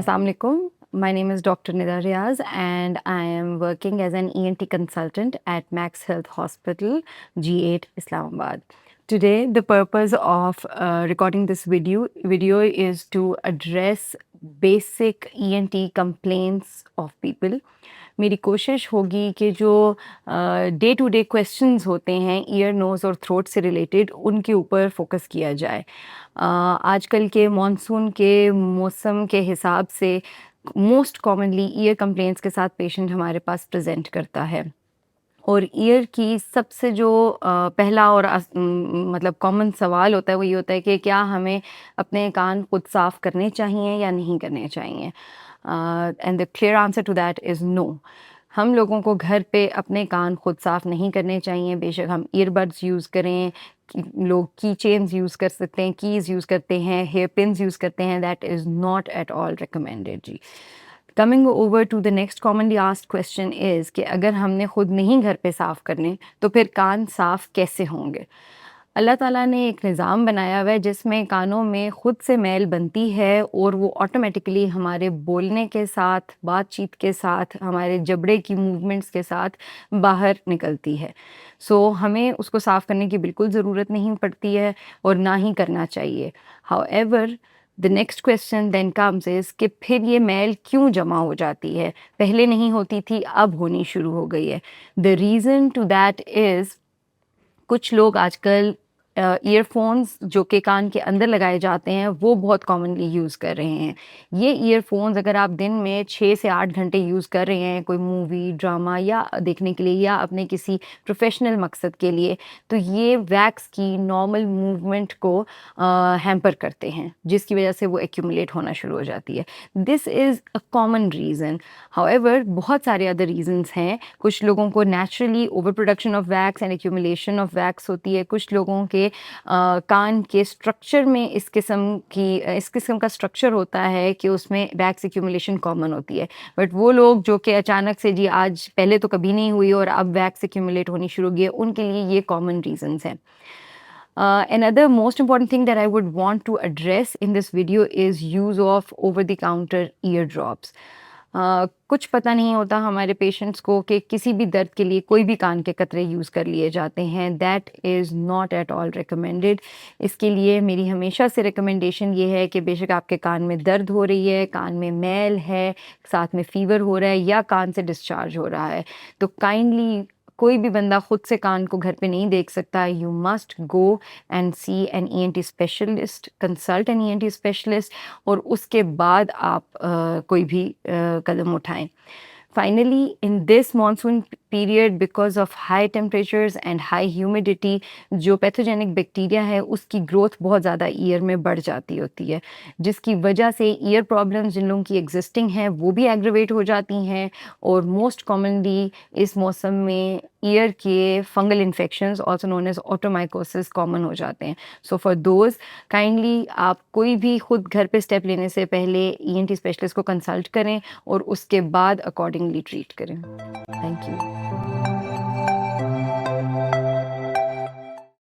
Assalamu alaikum. My name is Dr. Nida Riaz and I am working as an ENT consultant at Max Health Hospital, G8, Islamabad. Today, the purpose of recording this video is to address basic ENT complaints of people. मेरी कोशिश होगी कि जो day to day questions होते हैं year nose और throat से related उनके ऊपर फोकस किया जाए। आजकल के मॉनसून के मौसम के हिसाब से मोस्ट कॉमनली ईयर कंप्लेंट्स के साथ पेशेंट हमारे पास प्रेजेंट करता है और ईयर की सबसे जो पहला और मतलब कॉमन सवाल होता है वो ये होता है कि क्या हमें अपने कान खुद साफ़ करने चाहिए या नहीं करने चाहिए। And the clear answer to that is no. हम लोगों को घर पे अपने कान खुद साफ़ नहीं करने चाहिए, बेशक हम ईयरबड्स यूज़ करें, लोग की चेन्स यूज़ कर सकते हैं, कीज़ यूज़ करते हैं, हेयर पिन्स यूज़ करते हैं, that is not at all recommended जी। Coming over to the next commonly asked question is कि अगर हमने खुद नहीं घर पे साफ़ करने तो फिर कान साफ़ कैसे होंगे। अल्लाह ताला ने एक निज़ाम बनाया हुआ है जिसमें कानों में खुद से मैल बनती है और वो ऑटोमेटिकली हमारे बोलने के साथ, बातचीत के साथ, हमारे जबड़े की मूवमेंट्स के साथ बाहर निकलती है। सो हमें उसको साफ़ करने की बिल्कुल ज़रूरत नहीं पड़ती है और ना ही करना चाहिए। However the next question then comes is कि फिर ये मैल क्यों जमा हो जाती है, पहले नहीं होती थी अब होनी शुरू हो गई है। The reason to that is कुछ लोग आजकल ईयरफोन्स जो कि कान के अंदर लगाए जाते हैं वो बहुत कॉमनली यूज़ कर रहे हैं। ये ईयरफोन्स अगर आप दिन में 6 से 8 घंटे यूज़ कर रहे हैं कोई मूवी, ड्रामा या देखने के लिए या अपने किसी प्रोफ़ेशनल मकसद के लिए, तो ये वैक्स की नॉर्मल मूवमेंट को हैम्पर करते हैं, जिसकी वजह से वो एक्यूमुलेट होना शुरू हो जाती है। This is a common reason. However बहुत सारे अदर रीज़न्स हैं। कुछ लोगों को naturally over production of wax and accumulation of wax होती है। कुछ लोगों के कान के स्ट्रक्चर में इस किस्म का स्ट्रक्चर होता है कि उसमें वैक्स एक्यूमुलेशन कॉमन होती है। बट वो लोग जो कि अचानक से जी आज पहले तो कभी नहीं हुई और अब वैक्स एक्यूमुलेट होनी शुरू हो गई है, उनके लिए ये कॉमन रीज़न्स हैं। Another most important thing that I would want to address in this video is use of over-the-counter ear drops. कुछ पता नहीं होता हमारे पेशेंट्स को कि किसी भी दर्द के लिए कोई भी कान के कतरे यूज़ कर लिए जाते हैं, that is not at all recommended. इसके लिए मेरी हमेशा से रिकमेंडेशन ये है कि बेशक आपके कान में दर्द हो रही है, कान में मैल है, साथ में फ़ीवर हो रहा है या कान से डिस्चार्ज हो रहा है, तो काइंडली कोई भी बंदा खुद से कान को घर पे नहीं देख सकता। You must go and see an ENT specialist, consult an ENT specialist और उसके बाद आप कोई भी कदम उठाएं। Finally, in this monsoon period, because of high temperatures and high humidity, जो पैथोजेनिक बैक्टीरिया है उसकी ग्रोथ बहुत ज़्यादा ईयर में बढ़ जाती होती है, जिसकी वजह से ईयर प्रॉब्लम्स जिन लोगों की एग्जिस्टिंग हैं वो भी एग्रवेट हो जाती हैं और मोस्ट कॉमनली इस मौसम में ईयर के fungal infections also known as otomycosis common हो जाते हैं। सो फॉर दोज काइंडली आप कोई भी खुद घर पे स्टेप लेने से पहले ईएनटी स्पेशलिस्ट को कंसल्ट करें और उसके बाद अकॉर्डिंगली ट्रीट करें। Thank you.